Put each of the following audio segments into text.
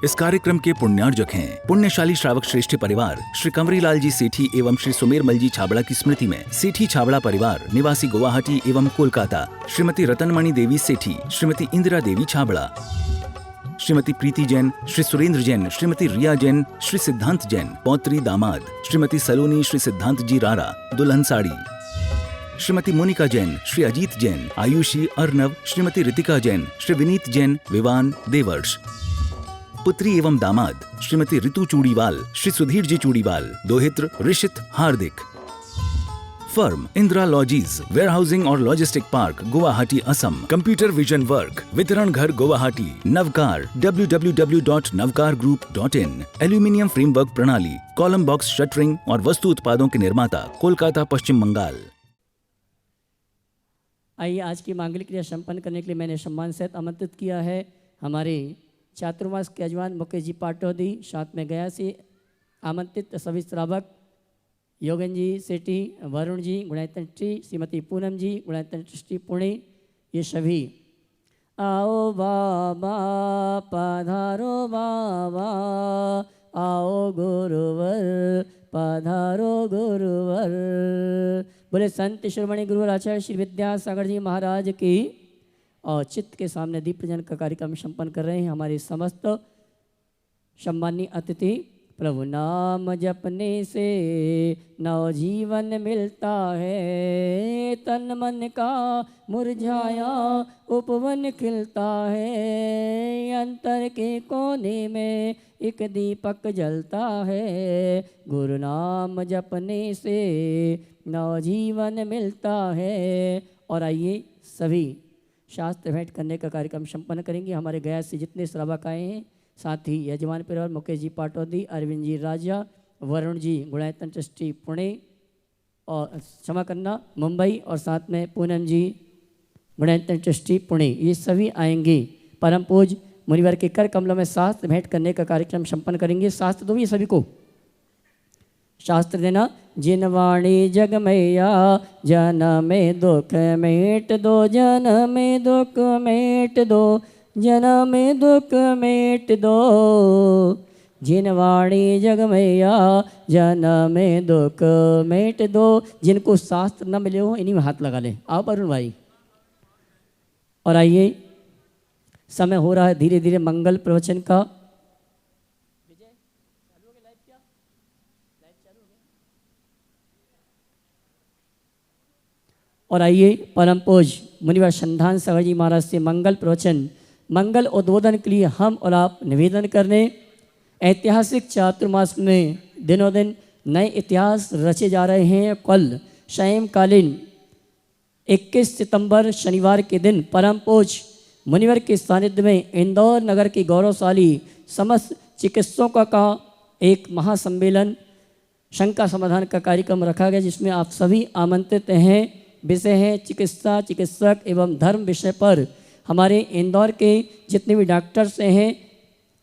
इस कार्यक्रम के पुण्यार्जक हैं पुण्यशाली श्रावक श्रेष्ठ परिवार श्री कंवरीलाल जी सेठी एवं श्री सुमेरमल जी छाबड़ा की स्मृति में सेठी छाबड़ा परिवार निवासी गुवाहाटी एवं कोलकाता, श्रीमती रतनमणि देवी सेठी, श्रीमती इंदिरा देवी छाबड़ा, श्रीमती प्रीति जैन, श्री सुरेंद्र जैन, श्रीमती रिया जैन, श्री सिद्धांत जैन, पौत्री दामाद, श्रीमती सलोनी, श्री सिद्धांत जी रारा, दुल्हन साड़ी, श्रीमती मोनिका जैन, श्री अजीत जैन, आयुषी अर्नव, श्रीमती रितिका जैन, श्री विनीत जैन, विवान देवर्ष, पुत्री एवं दामाद श्रीमती ऋतु चूड़ीवाल, श्री सुधीर जी चूड़ीवाल, दोहित्र ऋषित हार्दिक। फर्म इंदिरा लॉजीज, वेयरहाउसिंग और logistic park, Guwahati Assam. Computer vision work, वितरण घर Guwahati. Navkar www.navkargroup.in। Aluminium framework प्रणाली, कॉलम बॉक्स शटरिंग और वस्तु उत्पादों के निर्माता, कोलकाता, पश्चिम बंगाल। आइए, आज की मांगलिक क्रिया संपन्न करने के लिए मैंने सम्मान सहित आमंत्रित किया है हमारे चातुर्मास के यजमान मुकेश जी पाटौदी, साथ में गया से आमंत्रित सभी श्रावक योगन जी सेठी, वरुण जी गुणायतन ट्री, श्रीमती पूनम जी गुणायतन ट्रस्टी पुणे, ये सभी। आओ बाबा पधारो बाबा, आओ गुरुवर पधारो गुरुवर। बोले संत शिरोमणि गुरुवर आचार्य श्री विद्यासागर जी महाराज की। और चित्त के सामने दीप प्रज्वलन का कार्यक्रम संपन्न कर रहे हैं हमारे समस्त सम्मानीय अतिथि। प्रभु नाम जपने से नवजीवन मिलता है, तन मन का मुरझाया उपवन खिलता है, अंतर के कोने में एक दीपक जलता है, गुरु नाम जपने से नवजीवन मिलता है। और आइए सभी शास्त्र भेंट करने का कार्यक्रम संपन्न करेंगे। हमारे गया से जितने श्रावक आए हैं, साथ ही यजमान परिवार मुकेश जी पाटौदी, अरविंद जी राजा, वरुण जी गुणायतन ट्रस्टी पुणे और क्षमा करना मुंबई, और साथ में पूनम जी गुणायतन ट्रस्टी पुणे, ये सभी आएंगे। परम पूज मुनिवर के कर कमलों में शास्त्र भेंट करने का कार्यक्रम संपन्न करेंगे। शास्त्र दो ये सभी को, शास्त्र देना। जिन वाणी जग मैया जन में दुख मेट दो, जन में दुख मेट दो, जन में दुख मेट दो। जिन वाणी जग मैया जन में दुख मेट दो। जिनको शास्त्र न मिले हो इन्हीं में हाथ लगा लें। आओ अरुण भाई। और आइए, समय हो रहा है धीरे धीरे मंगल प्रवचन का। और आइए, परम पूज मुनिवर संधान सागर जी महाराज से मंगल प्रवचन, मंगल उद्बोधन के लिए हम और आप निवेदन करने। ऐतिहासिक चातुर्मास में दिनों दिन नए इतिहास रचे जा रहे हैं। कल सायंकालीन 21 सितंबर शनिवार के दिन परम पूज मुनिवर के सानिध्य में इंदौर नगर के गौरवशाली समस्त चिकित्सकों का एक महासम्मेलन शंका समाधान का कार्यक्रम रखा गया, जिसमें आप सभी आमंत्रित हैं। विषय है चिकित्सा, चिकित्सक एवं धर्म विषय पर हमारे इंदौर के जितने भी डॉक्टर्स हैं,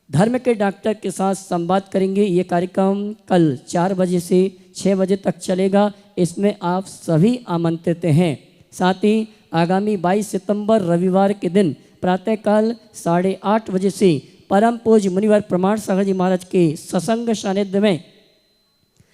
धर्म के डॉक्टर के साथ संवाद करेंगे। ये कार्यक्रम कल 4 बजे से 6 बजे तक चलेगा। इसमें आप सभी आमंत्रित हैं। साथ ही आगामी 22 सितंबर रविवार के दिन प्रातःकाल 8:30 बजे से परम पूज मुनिवर प्रमाण सागर जी महाराज के सत्संग सानिध्य में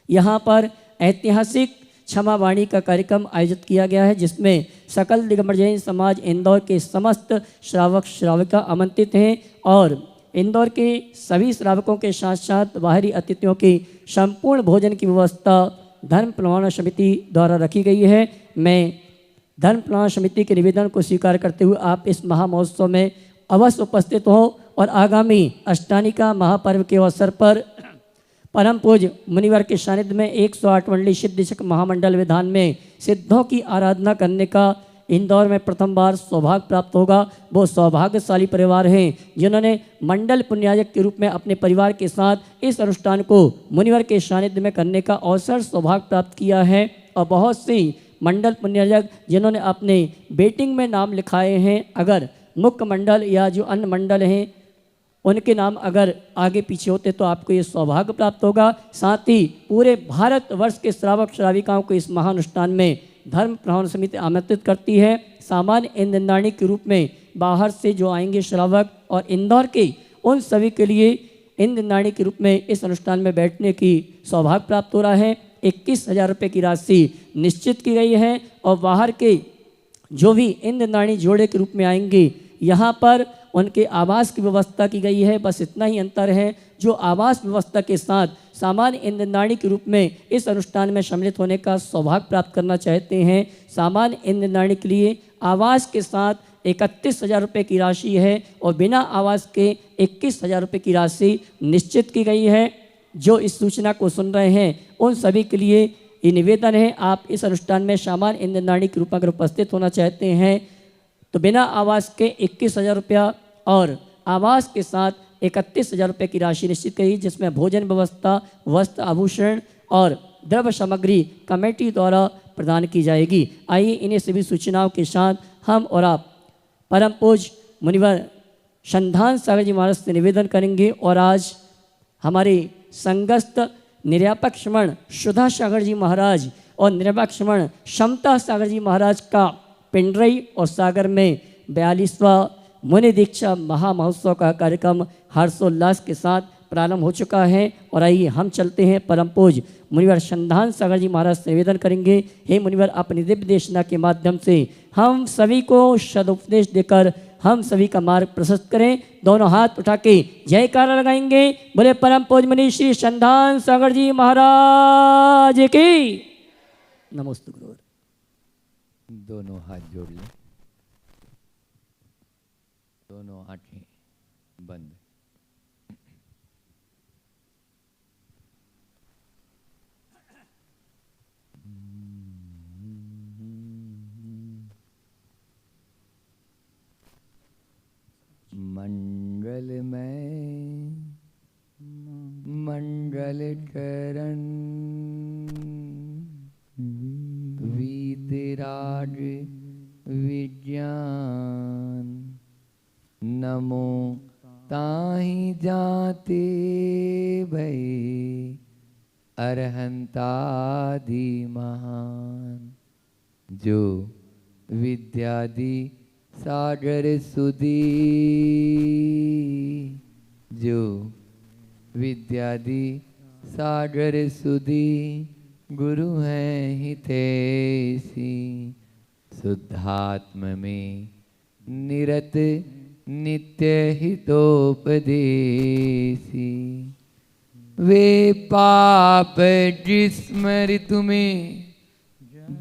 यहाँ पर ऐतिहासिक क्षमा वाणी का कार्यक्रम आयोजित किया गया है, जिसमें सकल दिगंबर जैन समाज इंदौर के समस्त श्रावक श्राविका आमंत्रित हैं। और इंदौर के सभी श्रावकों के साथ साथ बाहरी अतिथियों की संपूर्ण भोजन की व्यवस्था धर्म प्रमाण समिति द्वारा रखी गई है। मैं धर्म प्रमाण समिति के निवेदन को स्वीकार करते हुए आप इस महामहोत्सव में अवश्य उपस्थित हो और आगामी अष्टानिका महापर्व के अवसर पर परम पूज मुनिवर के सानिध्य में 108 मंडली सिद्धिशक महामंडल विधान में सिद्धों की आराधना करने का इंदौर में प्रथम बार सौभाग्य प्राप्त होगा। वो सौभाग्यशाली परिवार हैं जिन्होंने मंडल पुण्याजक के रूप में अपने परिवार के साथ इस अनुष्ठान को मुनिवर के सानिध्य में करने का अवसर सौभाग्य प्राप्त किया है। और बहुत सी मंडल पुण्याजक जिन्होंने अपने बेटिंग में नाम लिखाए हैं, अगर मुख्य मंडल या जो अन्य मंडल हैं उनके नाम अगर आगे पीछे होते तो आपको ये सौभाग्य प्राप्त होगा। साथ ही पूरे भारत वर्ष के श्रावक श्राविकाओं को इस महानुष्ठान में धर्म प्रमाण समिति आमंत्रित करती है। सामान्य इंद्राणी के रूप में बाहर से जो आएंगे श्रावक और इंदौर के उन सभी के लिए इंद्रनाणी के रूप में इस अनुष्ठान में बैठने की सौभाग्य प्राप्त हो रहा है। 21,000 रुपये की राशि निश्चित की गई है और बाहर के जो भी इंद्रनाणी जोड़े के रूप में आएंगे यहाँ पर उनके आवास की व्यवस्था की गई है। बस इतना ही अंतर है, जो आवास व्यवस्था के साथ सामान्य इंद्रनाणी के रूप में इस अनुष्ठान में सम्मिलित होने का सौभाग्य प्राप्त करना चाहते हैं, सामान्य इंद्रनाणी के लिए आवास के साथ 31,000 रुपये की राशि है और बिना आवास के 21,000 रुपये की राशि निश्चित की गई है। जो इस सूचना को सुन रहे हैं उन सभी के लिए ये निवेदन है, आप इस अनुष्ठान में सामान्य इंद्रनाणी के रूप में अगर उपस्थित होना चाहते हैं तो बिना आवास के 21,000 रुपया और आवास के साथ 31,000 रुपये की राशि निश्चित करी, जिसमें भोजन व्यवस्था, वस्त्र, आभूषण और द्रव्य सामग्री कमेटी द्वारा प्रदान की जाएगी। आइए इन्हीं सभी सूचनाओं के साथ हम और आप परम पूज्य मुनिवर संधान सागर जी महाराज से निवेदन करेंगे और आज हमारे संगस्त निर्यापक श्रमण सुधा सागर जी महाराज और निर्यापक श्रमण समता सागर जी महाराज का पिंडरई और सागर में 42वां मुनि दीक्षा महामहोत्सव का कार्यक्रम हर्षोल्लास के साथ प्रारंभ हो चुका है। और आइए हम चलते हैं परम पूज्य मुनिवर संधान सागर जी महाराज से निवेदन करेंगे, हे मुनिवर अपनी दिव्य देशना के माध्यम से हम सभी को सदुपदेश देकर हम सभी का मार्ग प्रशस्त करें। दोनों हाथ उठा के जयकारा लगाएंगे, बोले परम पूज्य मुनि श्री संधान सागर जी महाराज की नमोस्तु गुरुवर। दोनों हाथ जोड़ लें, दोनों आंखें बंद। मंगलमय मंगल करण वीतराग विज्ञान नमो ताहि जाते भई अरहंतादि महान जो विद्यादि सागर सुधी जो विद्यादि सागर सुधी गुरु हैं हितैषी शुद्धात्म में निरत नित्य हितोपदेशी वे पाप जिस्मृत में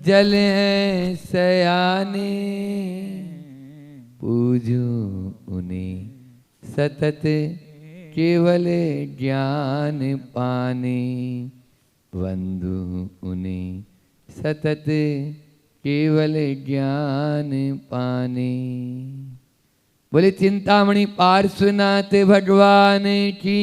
जल हैं सयाने पूजो उन्हें सतत केवल ज्ञान पाने वंदु उन्हें सतत केवल ज्ञान पाने। बोले चिंतामणि पार्श्वनाथ भगवान की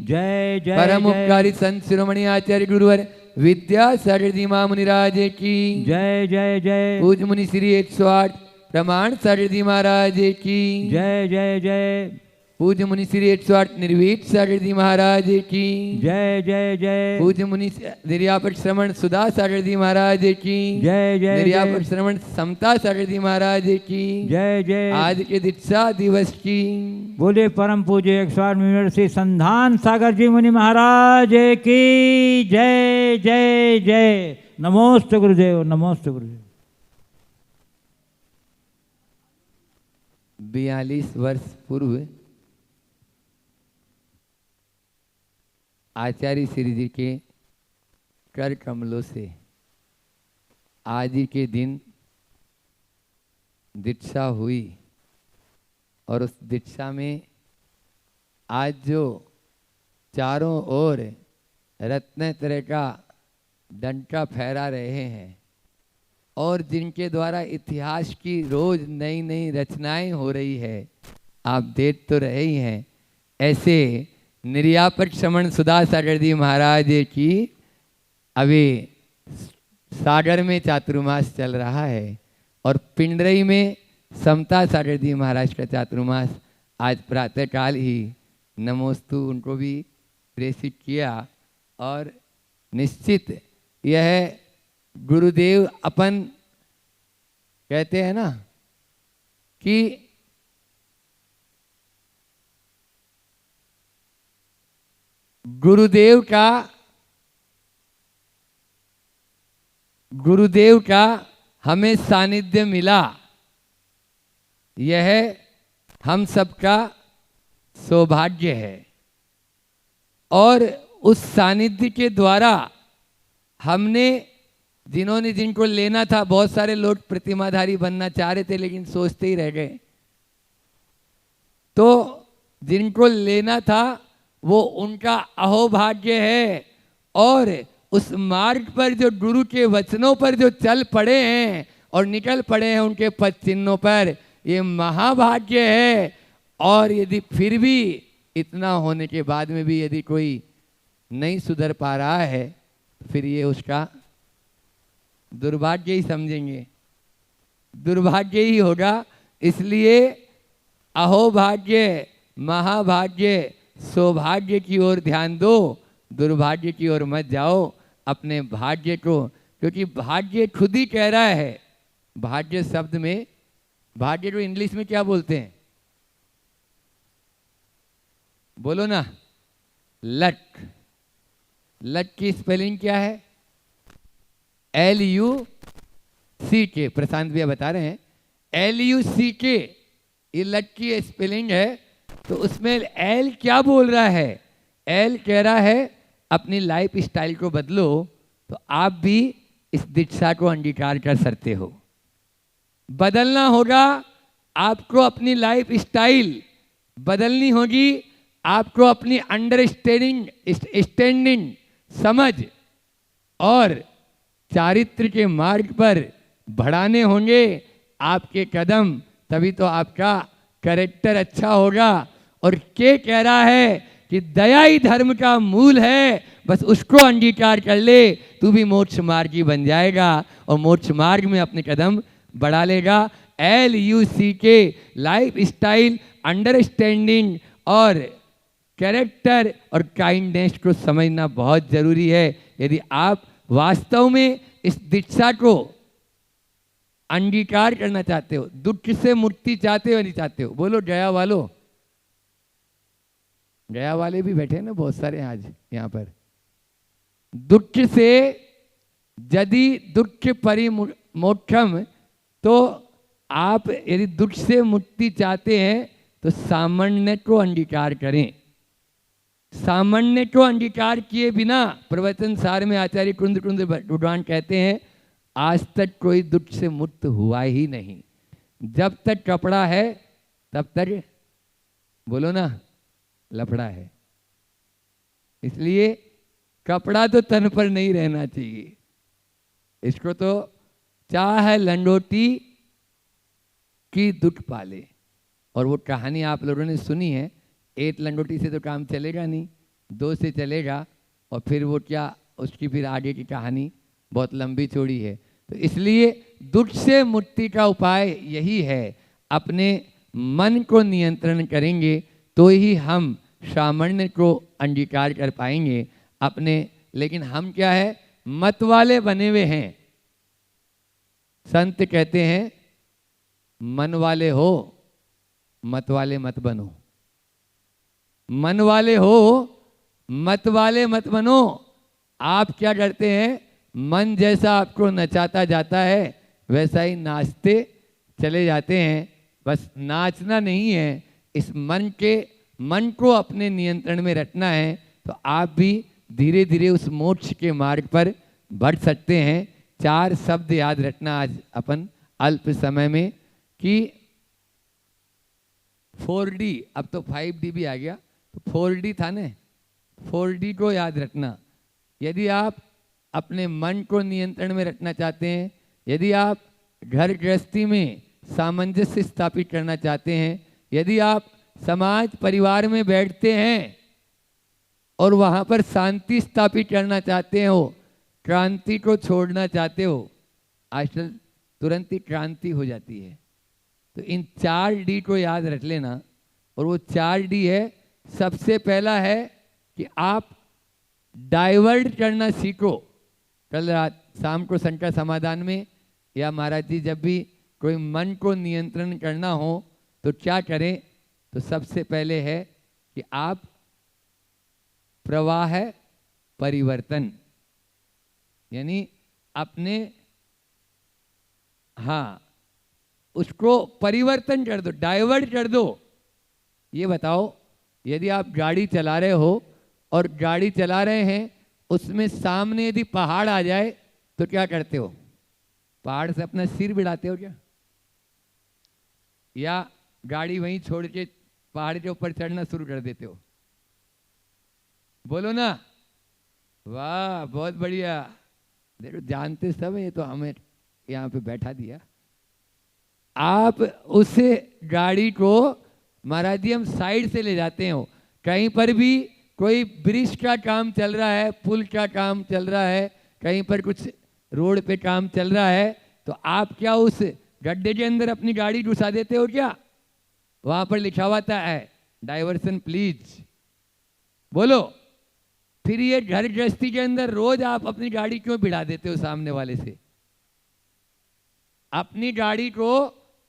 जय जय परम उपकारी संत शिरोमणि आचार्य गुरुवर विद्यासागर जी महामुनिराज की जय जय जय पूज्य मुनि श्री 108 प्रमाण सागर जी महाराज की जय जय जय पूज्य मुनि श्री 108 निर्वीत सागर जी महाराज की जय जय जय पूज्य मुनि निर्यापक श्रवण सुधा सागर जी महाराज की जय जय निर्यापक श्रवण समता सागर जी महाराज की जय जय। आज के दीक्षा दिवस की बोले परम पूज्य 108 मिनट से संधान सागर जी मुनि महाराज की जय जय जय। नमोस्तु गुरुदेव, नमोस्तु गुरुदेव। 42 वर्ष पूर्व आचार्य श्री जी के कर कमलों से आज ही के दिन दीक्षा हुई और उस दीक्षा में आज जो चारों ओर रत्न तरह का डंका फहरा रहे हैं और जिनके द्वारा इतिहास की रोज नई नई रचनाएं हो रही है, आप देख तो रहे ही हैं। ऐसे निर्यापक श्रवण सुधा सागर जी महाराज की अभी सागर में चातुर्मास चल रहा है और पिंडरई में समता सागर जी महाराज का चातुर्मास आज प्रातःकाल ही नमोस्तु उनको भी प्रेषित किया। और निश्चित यह गुरुदेव अपन कहते हैं ना कि गुरुदेव का हमें सानिध्य मिला, यह हम सबका सौभाग्य है। और उस सानिध्य के द्वारा हमने जिनको लेना था, बहुत सारे लोग प्रतिमाधारी बनना चाह रहे थे लेकिन सोचते ही रह गए, तो जिनको लेना था वो उनका अहोभाग्य है। और उस मार्ग पर जो गुरु के वचनों पर जो चल पड़े हैं और निकल पड़े हैं उनके पद चिन्हों पर, ये महाभाग्य है। और यदि फिर भी इतना होने के बाद में भी यदि कोई नहीं सुधर पा रहा है तो फिर ये उसका दुर्भाग्य ही समझेंगे, दुर्भाग्य ही होगा। इसलिए अहोभाग्य, महाभाग्य, सौभाग्य की ओर ध्यान दो, दुर्भाग्य की ओर मत जाओ। अपने भाग्य को, क्योंकि भाग्य खुद ही कह रहा है, भाग्य शब्द में, भाग्य को इंग्लिश में क्या बोलते हैं, बोलो ना, लक। लक की स्पेलिंग क्या है? LUCK। प्रशांत भैया बता रहे हैं LUCK, ये लक की स्पेलिंग है। तो उसमें एल क्या बोल रहा है? एल कह रहा है अपनी लाइफ स्टाइल को बदलो, तो आप भी इस दीक्षा को अंगीकार कर सकते हो। बदलना होगा आपको, अपनी लाइफ स्टाइल बदलनी होगी आपको, अपनी स्टैंडिंग समझ और चारित्र के मार्ग पर बढ़ाने होंगे आपके कदम, तभी तो आपका कैरेक्टर अच्छा होगा। और के कह रहा है कि दया ही धर्म का मूल है, बस उसको अंगीकार कर ले, तू भी मोक्ष मार्गी बन जाएगा और मोक्ष मार्ग में अपने कदम बढ़ा लेगा। LUCK, लाइफ स्टाइल, अंडरस्टैंडिंग और कैरेक्टर और काइंडनेस को समझना बहुत जरूरी है। यदि आप वास्तव में इस दीक्षा को अंगीकार करना चाहते हो, दुख से मुक्ति चाहते हो नहीं चाहते हो, बोलो गया वालों। गया वाले भी बैठे ना बहुत सारे आज यहाँ पर। दुख से यदि दुख परिमोक्षम, तो आप यदि दुख से मुक्ति चाहते हैं तो सामान्य को अंगीकार करें। सामान्य को अंगीकार किए बिना, प्रवचन सार में आचार्य कुंद भगवान कहते हैं, आज तक कोई दुख से मुक्त हुआ ही नहीं। जब तक कपड़ा है तब तक, बोलो ना, लफड़ा है। इसलिए कपड़ा तो तन पर नहीं रहना चाहिए। इसको तो चाहे लंगोटी की दुख पाले। और वो कहानी आप लोगों ने सुनी है, एक लंगोटी से तो काम चलेगा नहीं, 2 से चलेगा, और फिर वो क्या, उसकी फिर आगे की कहानी बहुत लंबी चौड़ी है। तो इसलिए दुख से मुक्ति का उपाय यही है, अपने मन को नियंत्रण करेंगे तो ही हम सामान्य को अंगीकार कर पाएंगे अपने। लेकिन हम क्या है, मत वाले बने हुए हैं। संत कहते हैं मन वाले हो, मत वाले मत बनो। मन वाले हो, मत वाले मत बनो। आप क्या करते हैं, मन जैसा आपको नचाता जाता है वैसा ही नाचते चले जाते हैं। बस नाचना नहीं है, इस मन को अपने नियंत्रण में रखना है, तो आप भी धीरे धीरे उस मोक्ष के मार्ग पर बढ़ सकते हैं। 4 शब्द याद रखना आज अपन अल्प समय में, कि 4D, अब तो 5D भी आ गया, तो 4D था ना, 4D को याद रखना। यदि आप अपने मन को नियंत्रण में रखना चाहते हैं, यदि आप घर गृहस्थी में सामंजस्य स्थापित करना चाहते हैं, यदि आप समाज परिवार में बैठते हैं और वहाँ पर शांति स्थापित करना चाहते हो, क्रांति को छोड़ना चाहते हो, आजकल तुरंत ही क्रांति हो जाती है। तो इन 4D को याद रख लेना। और वो 4D है, सबसे पहला है कि आप डाइवर्ट करना सीखो। कल रात शाम को संकट समाधान में, या महाराज जी जब भी कोई मन को नियंत्रण करना हो तो क्या करें, तो सबसे पहले है कि आप प्रवाह है परिवर्तन, यानी अपने, हाँ, उसको परिवर्तन कर दो, डाइवर्ट कर दो। ये बताओ, यदि आप गाड़ी चला रहे हो और गाड़ी चला रहे हैं, उसमें सामने यदि पहाड़ आ जाए तो क्या करते हो? पहाड़ से अपना सिर भिड़ाते हो क्या? या गाड़ी वहीं छोड़ के पहाड़ के ऊपर चढ़ना शुरू कर देते हो? बोलो ना। वाह, बहुत बढ़िया। देखो, जानते सब है, ये तो हमें यहाँ पे बैठा दिया। आप उस गाड़ी को महाराज जी हम साइड से ले जाते हो, कहीं पर भी कोई ब्रिज का काम चल रहा है, पुल का काम चल रहा है, कहीं पर कुछ रोड पे काम चल रहा है, तो आप क्या उस गड्ढे के अंदर अपनी गाड़ी घुसा देते हो क्या? वहां पर लिखा हुआ है डाइवर्सन प्लीज। बोलो। फिर ये घर गृहस्थी के अंदर रोज आप अपनी गाड़ी क्यों भिड़ा देते हो सामने वाले से? अपनी गाड़ी को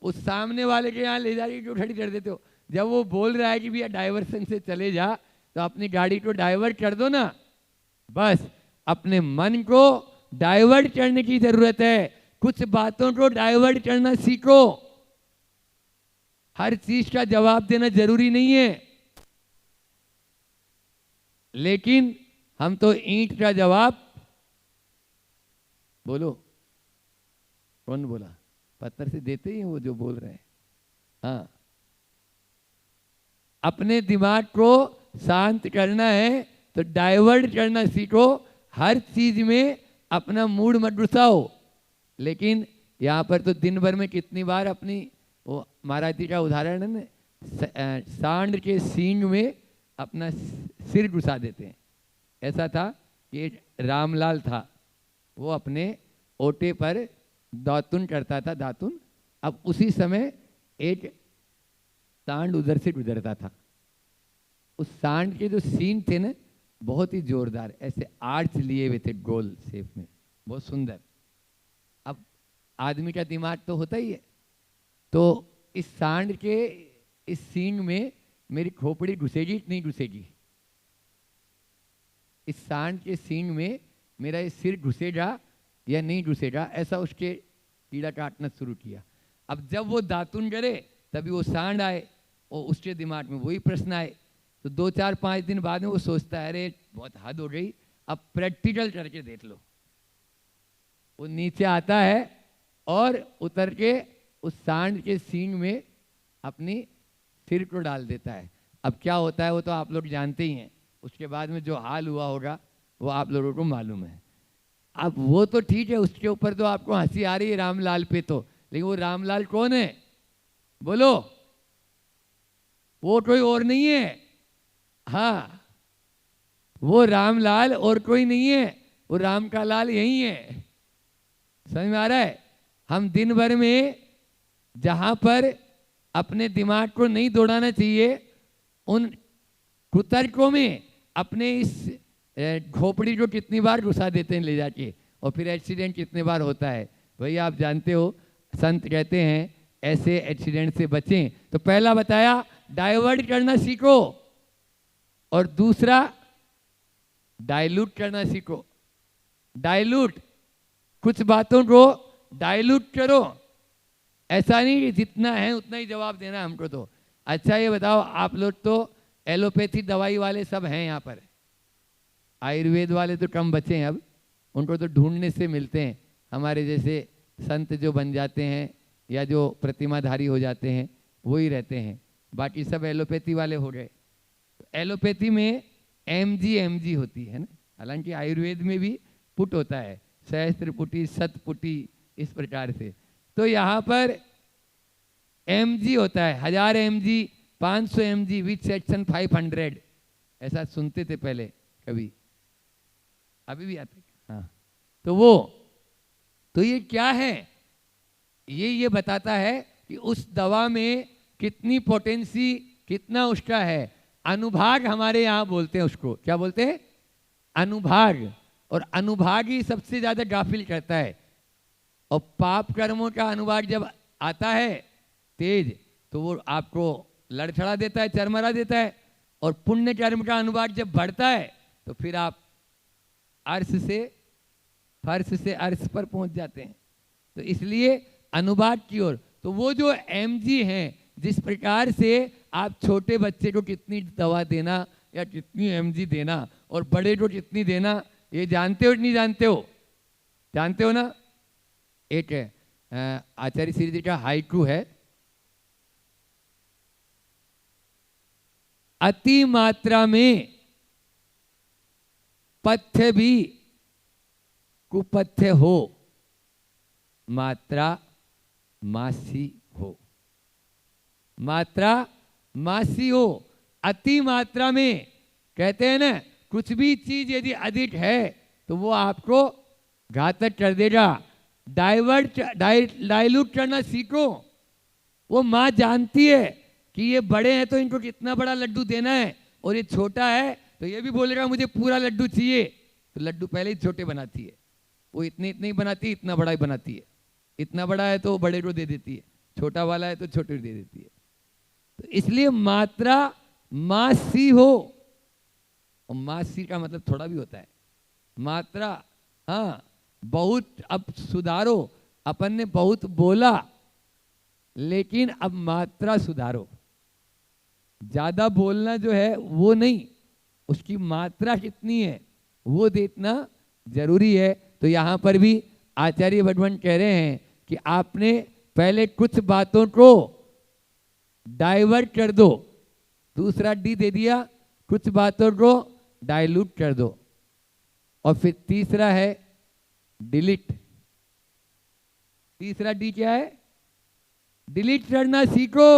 उस सामने वाले के यहाँ ले जाके क्यों खड़ी कर देते हो? जब वो बोल रहा है कि भैया डाइवर्सन से चले जा, तो अपनी गाड़ी को डाइवर्ट कर दो ना। बस अपने मन को डाइवर्ट करने की जरूरत है। कुछ बातों को डाइवर्ट करना सीखो। हर चीज का जवाब देना जरूरी नहीं है, लेकिन हम तो ईंट का जवाब, बोलो कौन बोला, पत्थर से देते ही वो जो बोल रहे हैं। हाँ, अपने दिमाग को शांत करना है तो डाइवर्ट करना सीखो। हर चीज में अपना मूड मत घुसाओ। लेकिन यहाँ पर तो दिन भर में कितनी बार अपनी, वो महाराज जी का उदाहरण है ना, सांड के सींग में अपना सिर घुसा देते हैं। ऐसा था कि रामलाल था, वो अपने ओटे पर दातुन करता था, दातुन। अब उसी समय एक सांड उधर से गुजरता था। उस सांड के जो सीन थे ना, बहुत ही जोरदार, ऐसे आर्च लिए हुए थे गोल शेप में, बहुत सुंदर। अब आदमी का दिमाग तो होता ही है, तो इस सांड के इस सींग में मेरी खोपड़ी घुसेगी कि नहीं घुसेगी? इस सांड के सींग में मेरा ये सिर घुसेगा या नहीं घुसेगा? ऐसा उसके कीड़ा काटना शुरू किया। अब जब वो दातुन करे तभी वो सांड आए और उसके दिमाग में वही प्रश्न आए। तो 2-4-5 दिन बाद में वो सोचता है, अरे बहुत हद हो गई, अब प्रैक्टिकल करके देख लो। वो नीचे आता है और उतर के उस सांड के सींग में अपनी सिर को डाल देता है। अब क्या होता है वो तो आप लोग जानते ही हैं। उसके बाद में जो हाल हुआ होगा वो आप लोगों को मालूम है। अब वो तो ठीक है, उसके ऊपर तो आपको हंसी आ रही है रामलाल पे तो, लेकिन वो रामलाल कौन है? बोलो। वो कोई और नहीं है। हाँ, वो रामलाल और कोई नहीं है, वो राम का लाल यही है। समझ में आ रहा है? हम दिन भर में जहां पर अपने दिमाग को नहीं दौड़ाना चाहिए, उन कुतर्कों में अपने इस खोपड़ी को कितनी बार घुसा देते हैं ले जाके, और फिर एक्सीडेंट कितने बार होता है। वही आप जानते हो, संत कहते हैं ऐसे एक्सीडेंट से बचें। तो पहला बताया डाइवर्ट करना सीखो, और दूसरा डाइल्यूट करना सीखो। डाइल्यूट, कुछ बातों को डाइल्यूट करो। ऐसा नहीं कि जितना है उतना ही जवाब देना हमको। तो अच्छा ये बताओ, आप लोग तो एलोपैथी दवाई वाले सब हैं यहाँ पर, आयुर्वेद वाले तो कम बचे हैं अब, उनको तो ढूंढने से मिलते हैं। हमारे जैसे संत जो बन जाते हैं या जो प्रतिमाधारी हो जाते हैं वही रहते हैं, बाकी सब एलोपैथी वाले हो गए। तो एलोपैथी में एमजी होती है ना, हालांकि आयुर्वेद में भी पुट होता है, सहस्त्र पुटी, शत पुटी, इस प्रकार से। तो यहाँ पर एमजी होता है, 1000 mg, 500 mg विथ सेक्शन 500, ऐसा सुनते थे पहले कभी, अभी भी आते। हाँ, तो वो, तो ये क्या है? ये बताता है कि उस दवा में कितनी पोटेंसी, कितना उसका है। अनुभाग हमारे यहाँ बोलते हैं उसको, क्या बोलते हैं? अनुभाग। और अनुभाग ही सबसे ज्यादा गाफिल करता है। और पाप कर्मों का अनुभाग जब आता है तेज, तो वो आपको लड़खड़ा देता है, चरमरा देता है। और पुण्य कर्म का अनुभाग जब बढ़ता है तो फिर आप अर्श से फर्श से अर्श पर पहुंच जाते हैं। तो इसलिए अनुवाद की ओर, तो वो जो mg हैं, जिस प्रकार से आप छोटे बच्चे को कितनी दवा देना या कितनी mg देना और बड़े को कितनी देना, ये जानते हो नहीं जानते हो? जानते हो ना? एक आचार्य श्री जी का हाइकू है, अति मात्रा में पथ्य भी कुपथ्य हो, मात्रा मासी हो। मात्रा मासी हो, अति मात्रा में, कहते हैं ना कुछ भी चीज यदि अधिक है तो वो आपको घातक कर देगा। डाइल्यूट करना सीखो। वो माँ जानती है कि ये बड़े हैं तो इनको कितना बड़ा लड्डू देना है, और ये छोटा है तो ये भी बोलेगा मुझे पूरा लड्डू चाहिए, तो लड्डू पहले ही छोटे बनाती है। वो इतने इतने ही बनाती है, इतना बड़ा ही बनाती है। इतना बड़ा है तो बड़े को दे देती है, छोटा वाला है तो छोटे को दे देती है। तो इसलिए मात्रा मासी हो, और मासी का मतलब थोड़ा भी होता है। मात्रा, हाँ बहुत अब सुधारो, अपन ने बहुत बोला लेकिन अब मात्रा सुधारो। ज्यादा बोलना जो है वो नहीं, उसकी मात्रा कितनी है वो देखना जरूरी है। तो यहाँ पर भी आचार्य भगवान कह रहे हैं कि आपने पहले कुछ बातों को डाइवर्ट कर दो, दूसरा डी दे दिया, कुछ बातों को डाइल्यूट कर दो, और फिर तीसरा है डिलीट। तीसरा डी क्या है? डिलीट करना सीखो।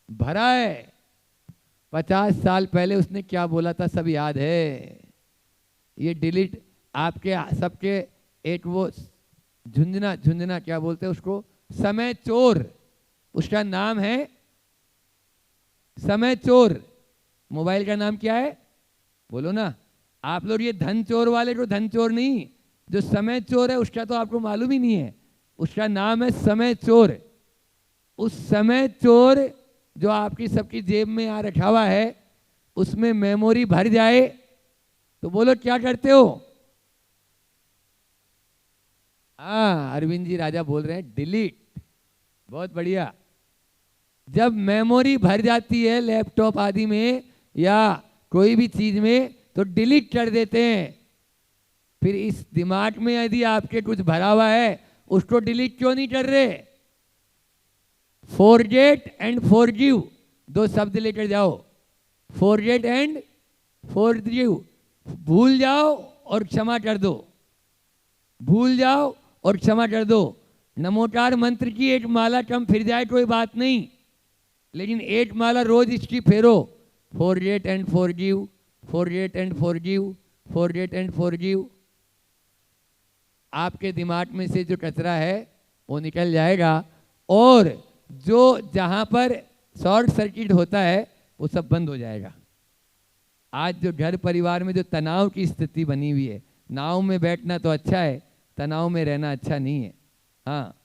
भरा है 50 साल पहले उसने क्या बोला था सब याद है। ये डिलीट आपके सबके एक वो झुंझुना क्या बोलते हैं उसको, समय चोर, उसका नाम है समय चोर। मोबाइल का नाम क्या है बोलो ना आप लोग? ये धन चोर वाले को धन चोर नहीं, जो समय चोर है उसका तो आपको मालूम ही नहीं है। उसका नाम है समय चोर। उस समय चोर जो आपकी सबकी जेब में आ रखा हुआ है, उसमें मेमोरी भर जाए तो बोलो क्या करते हो? हाँ, अरविंद जी राजा बोल रहे हैं डिलीट। बहुत बढ़िया। जब मेमोरी भर जाती है लैपटॉप आदि में या कोई भी चीज में तो डिलीट कर देते हैं। फिर इस दिमाग में यदि आपके कुछ भरा हुआ है उसको डिलीट क्यों नहीं कर रहे? फॉरगेट एंड फॉरगिव, दो शब्द लेकर जाओ। फॉरगेट एंड फॉरगिव, भूल जाओ और क्षमा कर दो। भूल जाओ और क्षमा कर दो। नमोकार मंत्र की एक माला कम फिर जाए कोई बात नहीं, लेकिन एक माला रोज इसकी फेरो। Forget and forgive, forget and forgive, forget and forgive. आपके दिमाग में से जो कचरा है वो निकल जाएगा, और जो जहां पर शॉर्ट सर्किट होता है वो सब बंद हो जाएगा। आज जो घर परिवार में जो तनाव की स्थिति बनी हुई है, नाव में बैठना तो अच्छा है, तनाव में रहना अच्छा नहीं है। हाँ,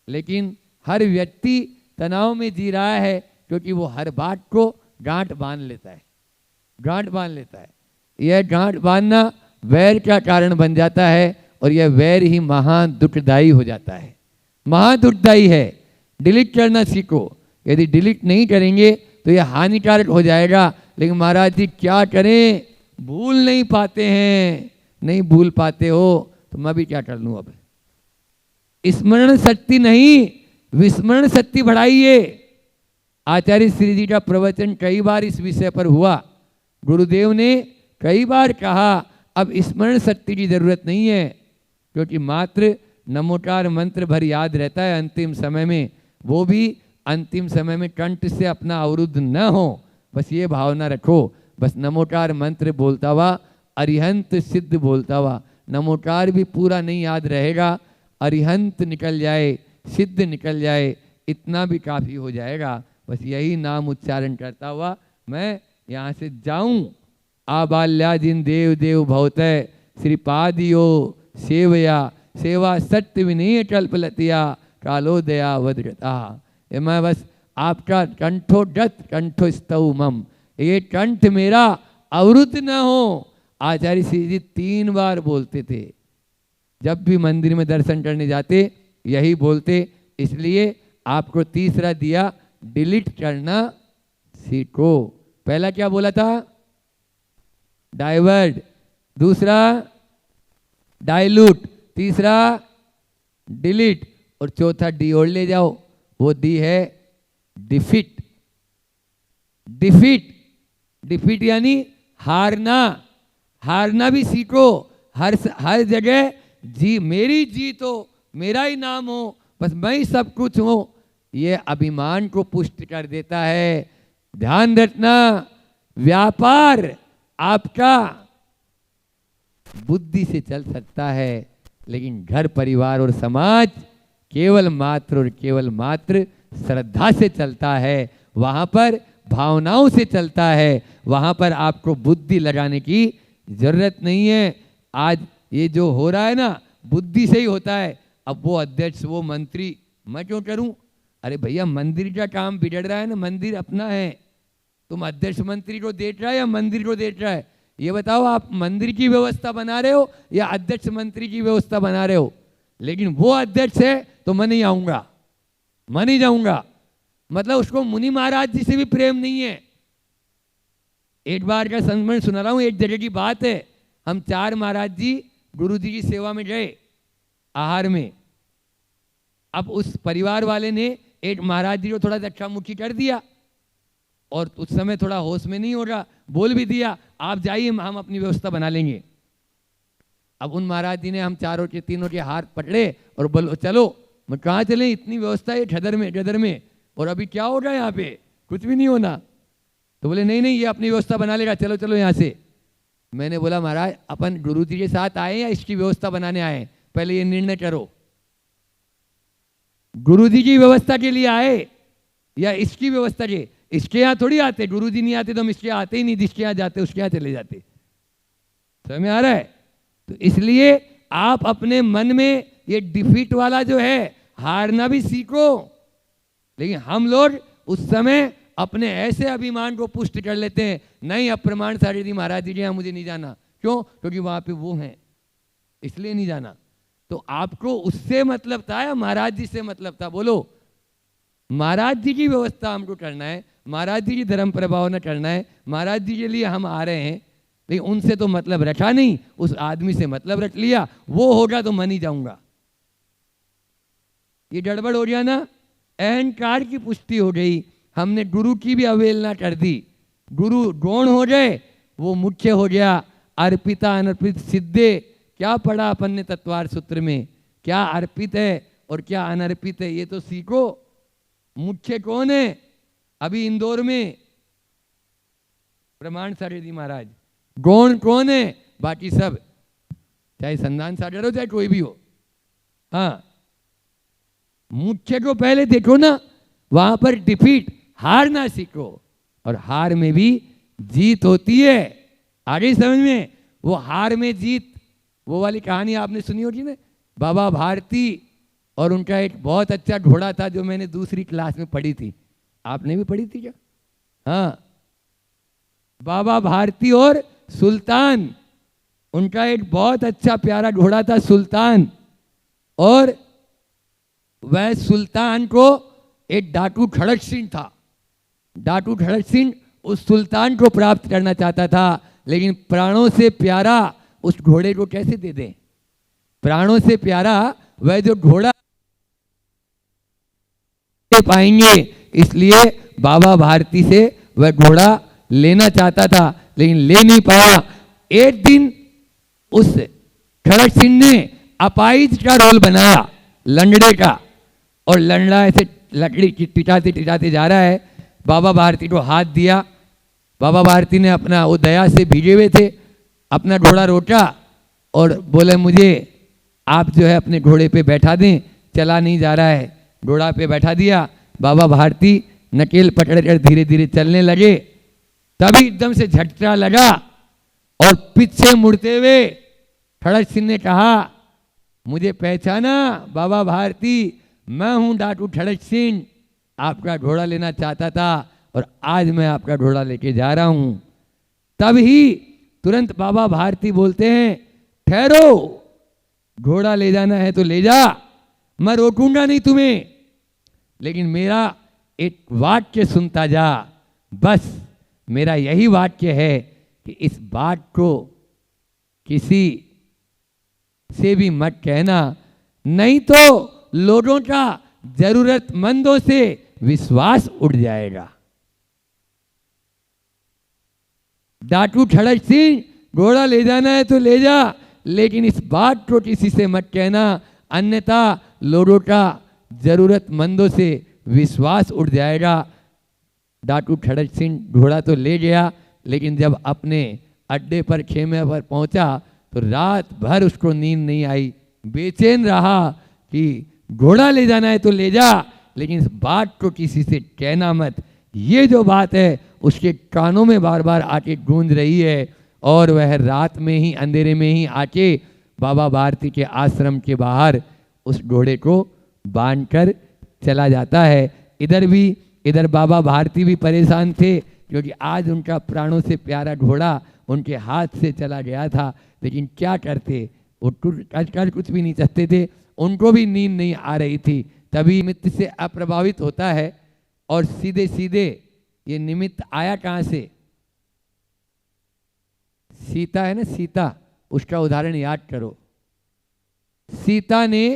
लेकिन हर व्यक्ति तनाव में जी रहा है क्योंकि वो हर बात को गांठ बांध लेता है, गांठ बांध लेता है। यह गांठ बांधना वैर का कारण बन जाता है, और यह वैर ही महान दुखदायी हो जाता है, महान दुखदायी है। डिलीट करना सीखो। यदि डिलीट नहीं करेंगे तो यह हानिकारक हो जाएगा। लेकिन महाराज जी क्या करें, भूल नहीं पाते हैं। नहीं भूल पाते हो तो मैं भी क्या कर लूं? अब स्मरण शक्ति नहीं, विस्मरण शक्ति बढ़ाइए। आचार्य श्री जी का प्रवचन कई बार इस विषय पर हुआ। गुरुदेव ने कई बार कहा अब स्मरण शक्ति की जरूरत नहीं है, क्योंकि मात्र नमोकार मंत्र भर याद रहता है अंतिम समय में। वो भी अंतिम समय में कंठ से अपना अवरुद्ध न हो, बस ये भावना रखो। बस नमोकार मंत्र बोलता हुआ, अरिहंत सिद्ध बोलता हुआ। नमोकार भी पूरा नहीं याद रहेगा, अरिहंत निकल जाए, सिद्ध निकल जाए, इतना भी काफ़ी हो जाएगा। बस यही नाम उच्चारण करता हुआ मैं यहाँ से जाऊं। आबाल्या जिन देव देव भवतय श्रीपादियो सेवया, सेवा सत्य विनय कल्पलतिया कालोदया वदृता। ये मैं बस आपका कंठोडत कंठो स्तव मम, ये कंठ मेरा अवरुद्ध न हो। आचार्य श्री जी 3 बार बोलते थे, जब भी मंदिर में दर्शन करने जाते यही बोलते। इसलिए आपको तीसरा दिया, डिलीट करना सीखो। पहला क्या बोला था? डाइवर्ट, दूसरा डाइल्यूट, तीसरा डिलीट, और चौथा डी और ले जाओ, वो डी है डिफीट। डिफीट, डिफीट यानी हारना। हारना भी सीखो। हर जगह जी मेरी जीत हो, मेरा ही नाम हो, बस मैं ही सब कुछ हूं, ये अभिमान को पुष्ट कर देता है। ध्यान रखना, व्यापार आपका बुद्धि से चल सकता है, लेकिन घर परिवार और समाज केवल मात्र और केवल मात्र श्रद्धा से चलता है। वहां पर भावनाओं से चलता है, वहां पर आपको बुद्धि लगाने की जरूरत नहीं है। आज ये जो हो रहा है ना, बुद्धि से ही होता है। अब वो अध्यक्ष, वो मंत्री, मैं क्यों करूं? अरे भैया, मंदिर का काम बिगड़ रहा है ना, मंदिर अपना है। तुम अध्यक्ष मंत्री को देख रहा है या मंदिर को देख रहा है? ये बताओ, आप मंदिर की व्यवस्था बना रहे हो या अध्यक्ष मंत्री की व्यवस्था बना रहे हो? लेकिन वो अध्यक्ष है तो मैं नहीं आऊंगा, मैं नहीं जाऊंगा। मतलब उसको मुनि महाराज जी से भी प्रेम नहीं है। एक बार का संस्मरण सुना रहा हूं, एक जगह की बात है। हम 4 महाराज जी गुरु जी की सेवा में गए आहार में। अब उस परिवार वाले ने एक महाराज जी को थोड़ा धक्का मुक्की कर दिया, और उस समय थोड़ा होश में नहीं होगा, बोल भी दिया आप जाइए, हम अपनी व्यवस्था बना लेंगे। अब उन महाराज जी ने हम तीनों के हाथ पकड़े और बोलो चलो। मैं कहाँ चले, इतनी व्यवस्था है गदर में, और अभी क्या होगा यहाँ पे, कुछ भी नहीं होना। तो बोले नहीं नहीं, ये अपनी व्यवस्था बना लेगा, चलो चलो यहाँ से। मैंने बोला महाराज, अपन गुरु जी के साथ आए या इसकी व्यवस्था बनाने आए? पहले ये निर्णय करो, गुरु जी की व्यवस्था के लिए आए या इसकी व्यवस्था के? इसके यहाँ थोड़ी आते, गुरु जी नहीं आते तो हम इसके यहाँ आते ही नहीं, जिसके यहाँ जाते उसके यहाँ चले जाते। समझ में आ रहा है? तो इसलिए आप अपने मन में ये डिफीट वाला जो है, हारना भी सीखो। लेकिन हम लोग उस समय अपने ऐसे अभिमान को पुष्ट कर लेते हैं, नहीं अब प्रमाण सारे जी महाराज जी के यहाँ मुझे नहीं जाना। क्यों? क्योंकि वहां पे वो हैं, इसलिए नहीं जाना। तो आपको उससे मतलब था या महाराज जी से मतलब था? बोलो। महाराज जी की व्यवस्था हमको करना है, महाराज जी की धर्म प्रभाव न करना है, महाराज जी के लिए हम आ रहे हैं। लेकिन उनसे तो मतलब रखा नहीं, उस आदमी से मतलब रख लिया, वो होगा तो मैं नहीं जाऊंगा। ये गड़बड़ हो गया ना, अहंकार की पुष्टि हो गई। हमने गुरु की भी अवहेलना कर दी। गुरु गौण हो गए, वो मुख्य हो गया। अर्पिता अनर्पित सिद्धे, क्या पढ़ा अपन ने तत्वार सूत्र में? क्या अर्पित है और क्या अनर्पित है, ये तो सीखो। मुख्य कौन है? अभी इंदौर में प्रमाण सारे जी महाराज। गौण कौन है? बाकी सब, चाहे संधान सागर हो चाहे कोई भी हो। हाँ, मुख्य को पहले देखो ना, वहां पर डिफीट, हार ना सीखो। और हार में भी जीत होती है। आगे समझ में? वो हार में जीत, वो वाली कहानी आपने सुनी होगी ना, बाबा भारती और उनका एक बहुत अच्छा घोड़ा था, जो मैंने दूसरी क्लास में पढ़ी थी। आपने भी पढ़ी थी क्या? हाँ, बाबा भारती और सुल्तान, उनका एक बहुत अच्छा प्यारा घोड़ा था सुल्तान। और वह सुल्तान को एक डाकू खड़क सिंह था। डाकू खड़क सिंह उस सुल्तान को प्राप्त करना चाहता था, लेकिन प्राणों से प्यारा उस घोड़े को कैसे दे दें? प्राणों से प्यारा वह जो घोड़ा पाएंगे, इसलिए बाबा भारती से वह घोड़ा लेना चाहता था, लेकिन ले नहीं पाया। एक दिन उस खड़क सिंह ने अपाइज का रोल बनाया, लंगड़े का, और लंगड़ा ऐसे लकड़ी टिटाते टिटाते जा रहा है। बाबा भारती को हाथ दिया। बाबा भारती ने अपना, वो दया से भीगे हुए थे, अपना घोड़ा रोका और बोले मुझे आप जो है अपने घोड़े पे बैठा दें, चला नहीं जा रहा है। घोड़ा पे बैठा दिया। बाबा भारती नकेल पकड़कर धीरे धीरे चलने लगे। तभी एकदम से झटका लगा और पीछे मुड़ते हुए खड़क सिंह ने कहा, मुझे पहचाना बाबा भारती, मैं हूं डाकू खड़क सिंह, आपका घोड़ा लेना चाहता था और आज मैं आपका घोड़ा लेके जा रहा हूं। तब ही तुरंत बाबा भारती बोलते हैं, ठहरो, घोड़ा ले जाना है तो ले जा, मैं रोकूंगा नहीं तुम्हें, लेकिन मेरा एक वाक्य सुनता जा। बस मेरा यही वाक्य है कि इस बात को किसी से भी मत कहना, नहीं तो लोगों का जरूरतमंदों से विश्वास उठ जाएगा। डाटू ठड़क सिंह, घोड़ा ले जाना है तो ले जा, लेकिन इस बात को किसी से मत कहना, अन्यथा लोगों का जरूरतमंदों से विश्वास उठ जाएगा। डाटू ठड़क सिंह घोड़ा तो ले गया, लेकिन जब अपने अड्डे पर, खेमे पर पहुंचा तो रात भर उसको नींद नहीं आई, बेचैन रहा कि घोड़ा ले जाना है तो ले जा, लेकिन इस बात को किसी से कहना मत। ये जो बात है उसके कानों में बार बार आके गूंज रही है, और वह रात में ही, अंधेरे में ही आके बाबा भारती के आश्रम के बाहर उस घोड़े को बांधकर चला जाता है। इधर बाबा भारती भी परेशान थे, क्योंकि आज उनका प्राणों से प्यारा घोड़ा उनके हाथ से चला गया था। लेकिन क्या करते, वो कर कुछ भी नहीं चाहते थे, उनको भी नींद नहीं आ रही थी। तभी निमित्त से अप्रभावित होता है, और सीधे सीधे ये निमित्त आया कहाँ से? सीता है ना, सीता, उसका उदाहरण याद करो। सीता ने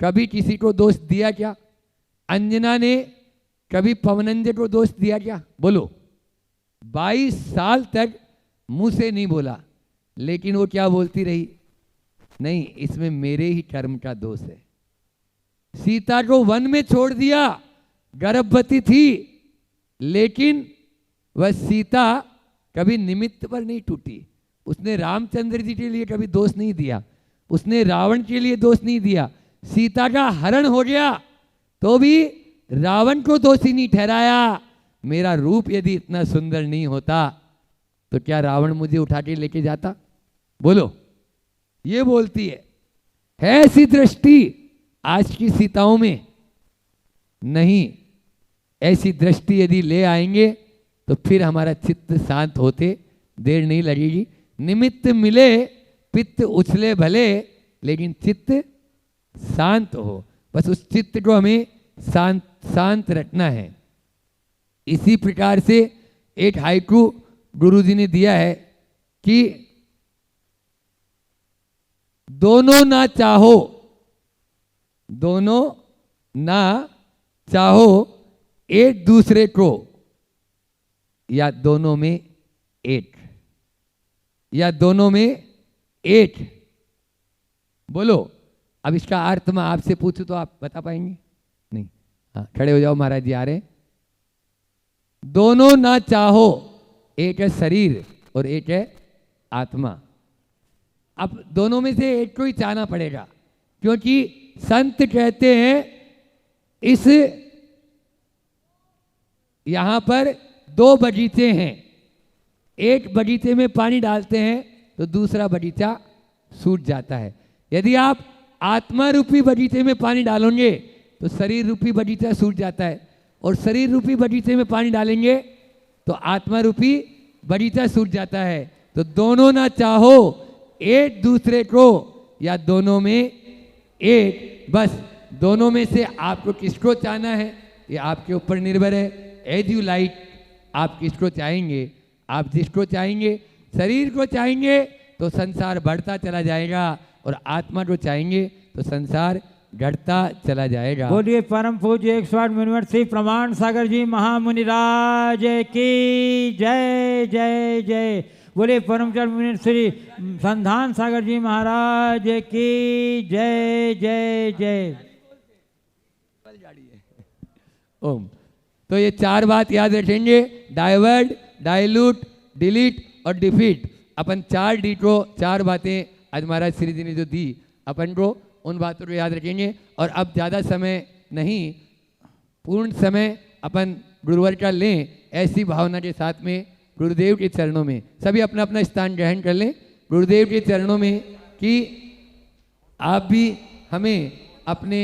कभी किसी को दोष दिया क्या? अंजना ने कभी पवनंजय को दोष दिया क्या? बोलो। 22 साल तक मुंह से नहीं बोला, लेकिन वो क्या बोलती रही? नहीं, इसमें मेरे ही कर्म का दोष है। सीता को वन में छोड़ दिया, गर्भवती थी, लेकिन वह सीता कभी निमित्त पर नहीं टूटी। उसने रामचंद्र जी के लिए कभी दोष नहीं दिया, उसने रावण के लिए दोष नहीं दिया। सीता का हरण हो गया तो भी रावण को दोषी नहीं ठहराया। मेरा रूप यदि इतना सुंदर नहीं होता तो क्या रावण मुझे उठा के लेके जाता? बोलो। ये बोलती है ऐसी दृष्टि आज की सीताओं में नहीं। ऐसी दृष्टि यदि ले आएंगे तो फिर हमारा चित्त शांत होते देर नहीं लगेगी। निमित्त मिले पित्त उछले भले, लेकिन चित्त शांत हो। बस उस चित्त को हमें शांत रखना है। इसी प्रकार से एक हाइकू गुरुजी ने दिया है कि दोनों ना चाहो, दोनों ना चाहो एक दूसरे को, या दोनों में एक, या दोनों में एक। बोलो। अब इसका अर्थ मैं आपसे पूछूं तो आप बता पाएंगे? नहीं। हाँ, खड़े हो जाओ, महाराज जी आ रहे। दोनों ना चाहो, एक है शरीर और एक है आत्मा। अब दोनों में से एक को ही चाहना पड़ेगा, क्योंकि संत कहते हैं इस यहां पर 2 बगीचे हैं। एक बगीचे में पानी डालते हैं तो दूसरा बगीचा सूख जाता है। यदि आप आत्मा रूपी बगीचे में पानी डालोगे तो शरीर रूपी बगीचा सूख जाता है, और शरीर रूपी बगीचे में पानी डालेंगे तो आत्मा रूपी बगीचा सूख जाता है। तो दोनों ना चाहो एक दूसरे को, या दोनों में एक। बस दोनों में से आपको किसको चाहना है ये आपके ऊपर निर्भर है। एज यू लाइक, आप किसको चाहेंगे? आप जिसको चाहेंगे, शरीर को चाहेंगे तो संसार बढ़ता चला जाएगा, और आत्मा को चाहेंगे तो संसार घटता चला जाएगा। बोलिए परम पूज्य 108 यूनिवर्सिटी प्रमाण सागर जी महामुनि राज की जय जय जय। बोलिए परम श्री संधान सागर जी महाराज की जय जय जय। ओम। तो ये 4 बात याद रखेंगे, डाइवर्ट, डाइल्यूट, डिलीट और डिफीट। अपन 4 डी को 4 बातें आज महाराज श्री जी ने जो दी अपन को, उन बातों को याद रखेंगे। और अब ज़्यादा समय नहीं, पूर्ण समय अपन गुरुवर का लें, ऐसी भावना के साथ में गुरुदेव के चरणों में सभी अपना अपना स्थान ग्रहण कर लें गुरुदेव के चरणों में, कि आप भी हमें अपने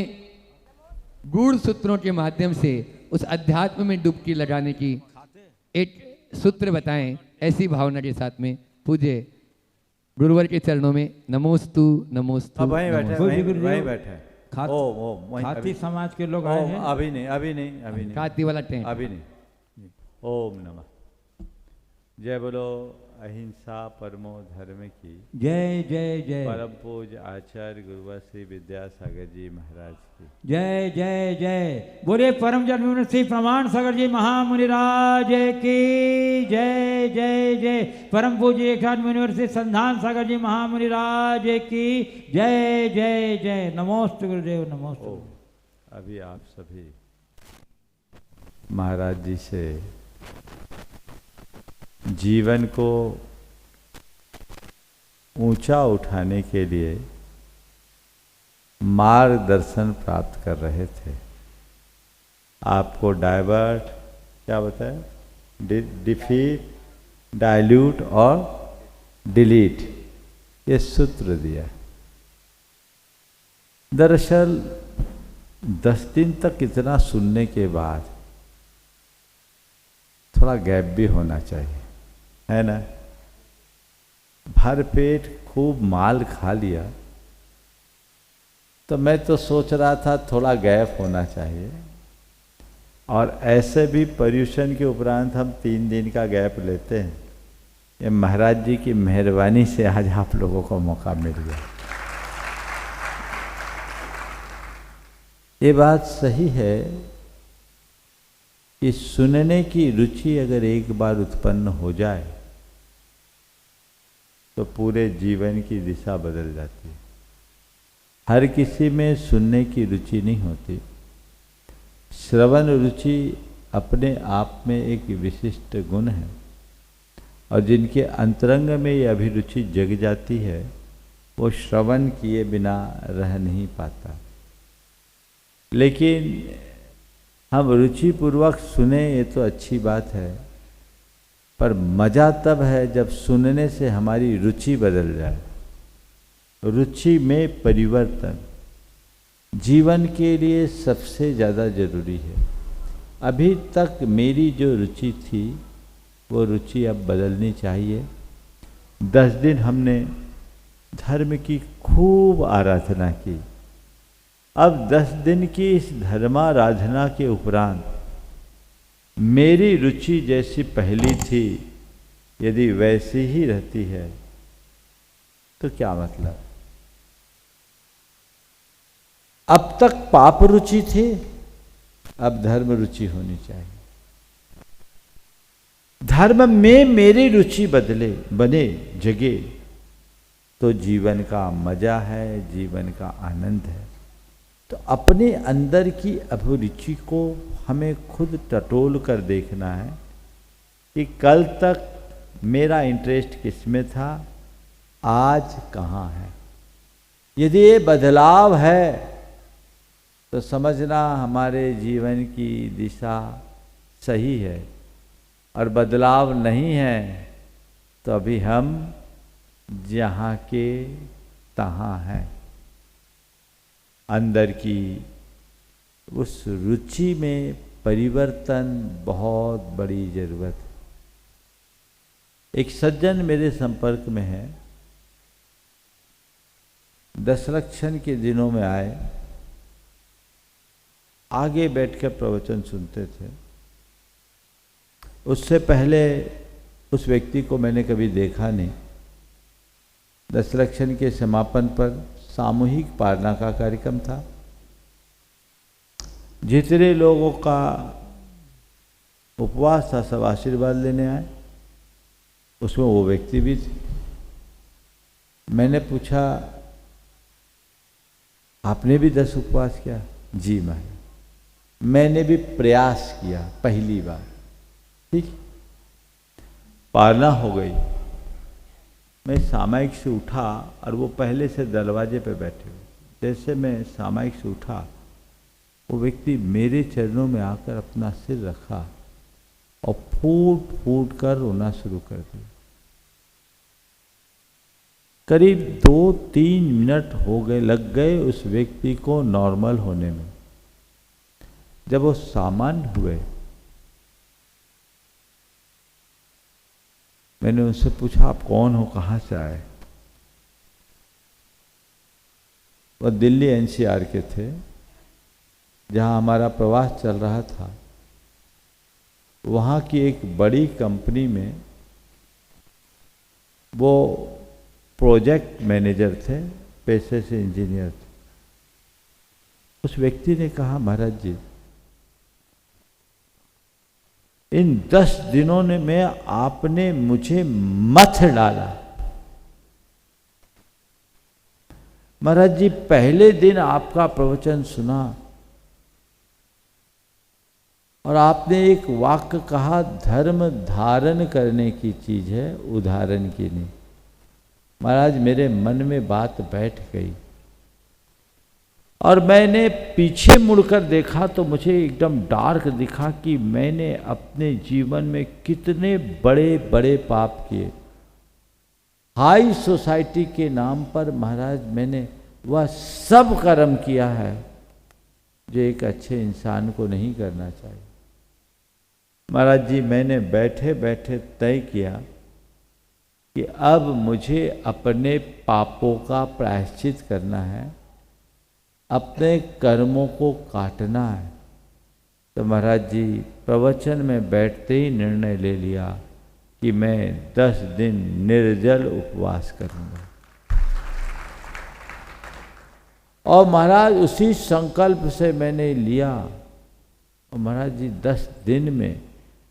गूढ़ सूत्रों के माध्यम से उस अध्यात्म में डुबकी लगाने की एक सूत्र बताएं, ऐसी भावना के साथ में पूज्य गुरुवर के चरणों में नमोस्तु नमोस्तु। अब वहीं बैठे, नमोस्तु। गुरुजी, वहीं गुरुजी। वहीं बैठे। खात- वहीं खाती अभी- समाज के लोग आए हैं। अभी नहीं, अभी नहीं, अभी नहीं, खाती वाला टेंट। अभी नहीं। ओम नमः। जय बोलो अहिंसा परमो धर्म की। जय जय जय। परम पूज्य आचार्य गुरुवर श्री विद्यासागर जी महाराज की। जय जय जय। बोले परम जन्म श्री प्रमाण सागर जी महामुनिराज की जय जय जय। परम पूज्य एक मुनिवर श्री संधान सागर जी महामुनिराज की जय जय जय। नमोस्तु गुरुदेव, नमोस्तु। अभी आप सभी महाराज जी से जीवन को ऊंचा उठाने के लिए मार्गदर्शन प्राप्त कर रहे थे। आपको डाइवर्ट क्या बताया, डिफीट, डाइल्यूट और डिलीट, ये सूत्र दिया। दरअसल 10 दिन तक इतना सुनने के बाद थोड़ा गैप भी होना चाहिए, है ना। भर पेट खूब माल खा लिया तो मैं तो सोच रहा था थोड़ा गैप होना चाहिए। और ऐसे भी पर्यूषण के उपरांत हम 3 दिन का गैप लेते हैं। ये महाराज जी की मेहरबानी से आज आप लोगों को मौका मिल गया। ये बात सही है कि सुनने की रुचि अगर एक बार उत्पन्न हो जाए तो पूरे जीवन की दिशा बदल जाती है। हर किसी में सुनने की रुचि नहीं होती। श्रवण रुचि अपने आप में एक विशिष्ट गुण है और जिनके अंतरंग में ये अभिरुचि जग जाती है वो श्रवण किए बिना रह नहीं पाता। लेकिन हम रुचिपूर्वक सुने ये तो अच्छी बात है, पर मज़ा तब है जब सुनने से हमारी रुचि बदल जाए। रुचि में परिवर्तन जीवन के लिए सबसे ज़्यादा जरूरी है। अभी तक मेरी जो रुचि थी वो रुचि अब बदलनी चाहिए। 10 दिन हमने धर्म की खूब आराधना की। अब 10 दिन की इस धर्माराधना के उपरांत मेरी रुचि जैसी पहली थी यदि वैसी ही रहती है तो क्या मतलब। अब तक पाप रुचि थी, अब धर्म रुचि होनी चाहिए। धर्म में मेरी रुचि बने जगे तो जीवन का मजा है, जीवन का आनंद है। तो अपने अंदर की अभिरुचि को हमें खुद टटोल कर देखना है कि कल तक मेरा इंटरेस्ट किस में था, आज कहाँ है। यदि ये बदलाव है तो समझना हमारे जीवन की दिशा सही है, और बदलाव नहीं है तो अभी हम जहाँ के तहाँ हैं। अंदर की उस रुचि में परिवर्तन बहुत बड़ी जरूरत है। एक सज्जन मेरे संपर्क में है, दशलक्षण के दिनों में आए, आगे बैठकर प्रवचन सुनते थे। उससे पहले उस व्यक्ति को मैंने कभी देखा नहीं। दशलक्षण के समापन पर सामूहिक पारणा का कार्यक्रम था। जितने लोगों का उपवास था सब आशीर्वाद लेने आए, उसमें वो व्यक्ति भी थे। मैंने पूछा, आपने भी 10 उपवास किया? जी मैंने भी प्रयास किया पहली बार। ठीक, पारणा हो गई। मैं सामायिक से उठा और वो पहले से दरवाजे पे बैठे हुए। जैसे मैं सामायिक से उठा, वो व्यक्ति मेरे चरणों में आकर अपना सिर रखा और फूट फूट कर रोना शुरू कर दिया। करीब 2-3 मिनट लग गए उस व्यक्ति को नॉर्मल होने में। जब वो सामान्य हुए मैंने उनसे पूछा, आप कौन हो, कहाँ से आए? वह दिल्ली एनसीआर के थे, जहाँ हमारा प्रवास चल रहा था। वहाँ की एक बड़ी कंपनी में वो प्रोजेक्ट मैनेजर थे, पेशे से इंजीनियर थे। उस व्यक्ति ने कहा, महाराज जी, इन 10 दिनों में आपने मुझे मथ डाला। महाराज जी, पहले दिन आपका प्रवचन सुना और आपने एक वाक्य कहा, धर्म धारण करने की चीज है, उदाहरण की नहीं। महाराज, मेरे मन में बात बैठ गई और मैंने पीछे मुड़कर देखा तो मुझे एकदम डार्क दिखा कि मैंने अपने जीवन में कितने बड़े बड़े पाप किए। हाई सोसाइटी के नाम पर महाराज मैंने वह सब कर्म किया है जो एक अच्छे इंसान को नहीं करना चाहिए। महाराज जी, मैंने बैठे बैठे तय किया कि अब मुझे अपने पापों का प्रायश्चित करना है, अपने कर्मों को काटना है। तो महाराज जी, प्रवचन में बैठते ही निर्णय ले लिया कि मैं 10 दिन निर्जल उपवास करूंगा। और महाराज, उसी संकल्प से मैंने लिया। और महाराज जी, 10 दिन में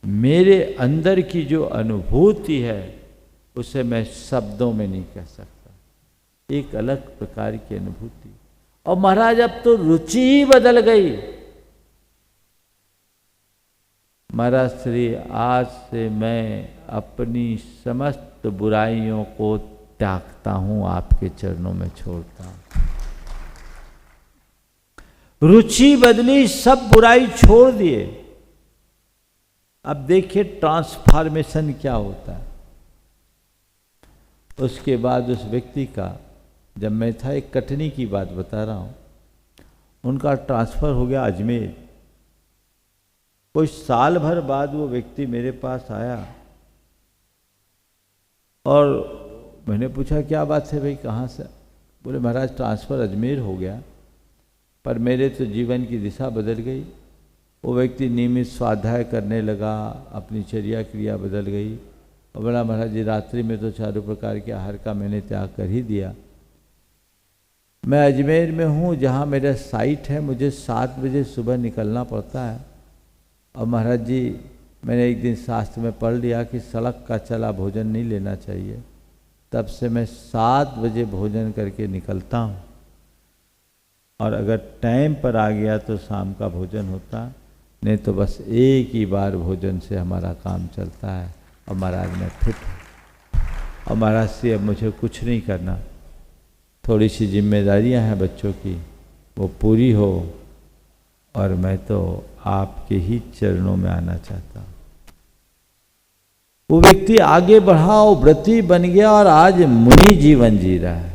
मेरे अंदर की जो अनुभूति है उसे मैं शब्दों में नहीं कह सकता। एक अलग प्रकार की अनुभूति। और महाराज, अब तो रुचि ही बदल गई। महाराज श्री, आज से मैं अपनी समस्त बुराइयों को त्यागता हूं, आपके चरणों में छोड़ता हूं। रुचि बदली, सब बुराई छोड़ दिए। अब देखिए ट्रांसफॉर्मेशन क्या होता है। उसके बाद उस व्यक्ति का, जब मैं था, एक कटनी की बात बता रहा हूँ, उनका ट्रांसफ़र हो गया अजमेर। कुछ साल भर बाद वो व्यक्ति मेरे पास आया और मैंने पूछा, क्या बात है भाई, कहाँ से? बोले, महाराज, ट्रांसफ़र अजमेर हो गया, पर मेरे तो जीवन की दिशा बदल गई। वो व्यक्ति नियमित स्वाध्याय करने लगा, अपनी चर्या क्रिया बदल गई। और बोला, महाराज जी, रात्रि में तो चारों प्रकार के आहार का मैंने त्याग कर ही दिया। मैं अजमेर में हूँ, जहाँ मेरा साइट है, मुझे 7 बजे सुबह निकलना पड़ता है। और महाराज जी, मैंने एक दिन शास्त्र में पढ़ लिया कि सड़क का चला भोजन नहीं लेना चाहिए। तब से मैं 7 बजे भोजन करके निकलता हूँ, और अगर टाइम पर आ गया तो शाम का भोजन होता, नहीं तो बस एक ही बार भोजन से हमारा काम चलता है। और महाराज, मैं फिट हूँ। और महाराज से अब मुझे कुछ नहीं करना, थोड़ी सी जिम्मेदारियां हैं बच्चों की, वो पूरी हो, और मैं तो आपके ही चरणों में आना चाहता हूँ। वो व्यक्ति आगे बढ़ा, वो व्रती बन गया और आज मुनि जीवन जी रहा है।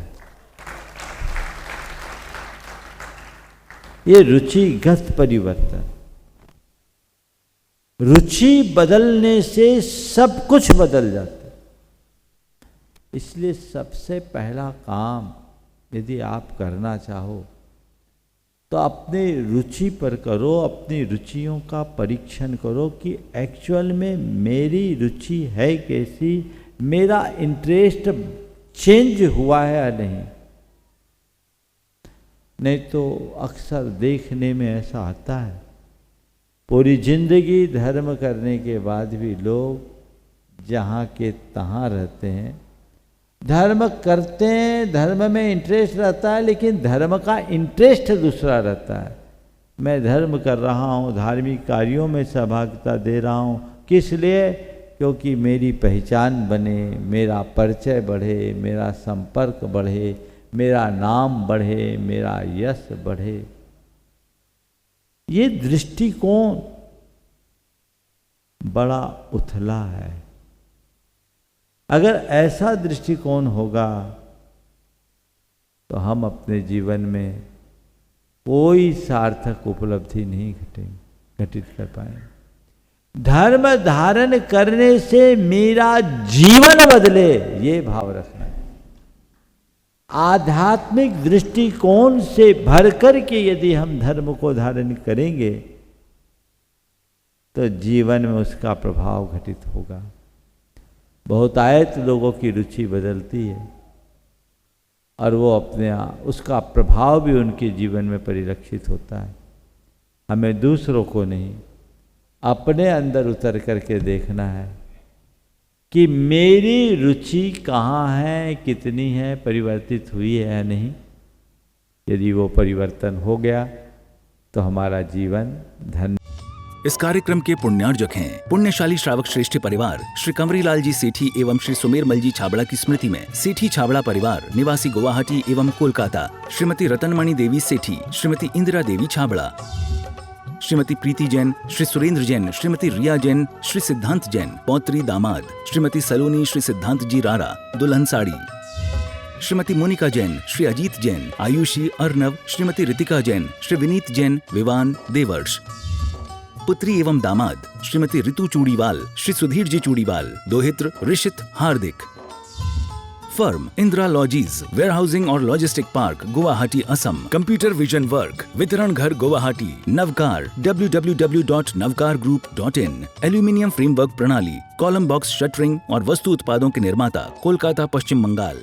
ये रुचिगत परिवर्तन। रुचि बदलने से सब कुछ बदल जाता है। इसलिए सबसे पहला काम यदि आप करना चाहो तो अपने रुचि पर करो, अपनी रुचियों का परीक्षण करो कि एक्चुअल में मेरी रुचि है कैसी, मेरा इंटरेस्ट चेंज हुआ है या नहीं। नहीं तो अक्सर देखने में ऐसा आता है, पूरी जिंदगी धर्म करने के बाद भी लोग जहाँ के तहाँ रहते हैं, धर्म करते हैं, धर्म में इंटरेस्ट रहता है, लेकिन धर्म का इंटरेस्ट दूसरा रहता है। मैं धर्म कर रहा हूँ, धार्मिक कार्यों में सहभागिता दे रहा हूँ, किस लिए? क्योंकि मेरी पहचान बने, मेरा परिचय बढ़े, मेरा संपर्क बढ़े, मेरा नाम बढ़े, मेरा यश बढ़े। ये दृष्टिकोण बड़ा उथला है। अगर ऐसा दृष्टिकोण होगा तो हम अपने जीवन में कोई सार्थक उपलब्धि नहीं घटित कर पाएंगे। धर्म धारण करने से मेरा जीवन बदले, ये भाव रखना है। आध्यात्मिक दृष्टिकोण से भर कर के यदि हम धर्म को धारण करेंगे तो जीवन में उसका प्रभाव घटित होगा। बहुतायत लोगों की रुचि बदलती है और वो अपने उसका प्रभाव भी उनके जीवन में परिलक्षित होता है। हमें दूसरों को नहीं, अपने अंदर उतर करके देखना है कि मेरी रुचि कहाँ है, कितनी है, परिवर्तित हुई है या नहीं। यदि वो परिवर्तन हो गया तो हमारा जीवन धन्य। इस कार्यक्रम के पुण्यार्जक हैं पुण्यशाली श्रावक श्रेष्ठी परिवार श्री कंवरीलाल जी सेठी एवं श्री सुमेरमल जी छाबड़ा की स्मृति में सेठी छाबड़ा परिवार निवासी गुवाहाटी एवं कोलकाता, श्रीमती रतनमणि देवी सेठी, श्रीमती इंदिरा देवी छाबड़ा, श्रीमती प्रीति जैन, श्री सुरेंद्र जैन, श्रीमती रिया जैन, श्री सिद्धांत जैन, पौत्री दामाद, श्रीमती सलोनी, श्री सिद्धांत जी रारा, दुल्हन साड़ी, श्रीमती मोनिका जैन, श्री अजीत जैन, आयुषी अर्नव, श्रीमती रितिका जैन, श्री विनीत जैन, विवान देवर्ष, पुत्री एवं दामाद श्रीमती ऋतु चूड़ीवाल, श्री सुधीर जी चूड़ीवाल, दोहित्र ऋषित हार्दिक। फर्म इंदिरा लॉजीज, वेयरहाउसिंग और logistic park, Guwahati Assam. Computer vision work, वितरण घर Guwahati. Navkar www.navkargroup.in। Aluminium framework प्रणाली, कॉलम बॉक्स शटरिंग और वस्तु उत्पादों के निर्माता, कोलकाता पश्चिम बंगाल।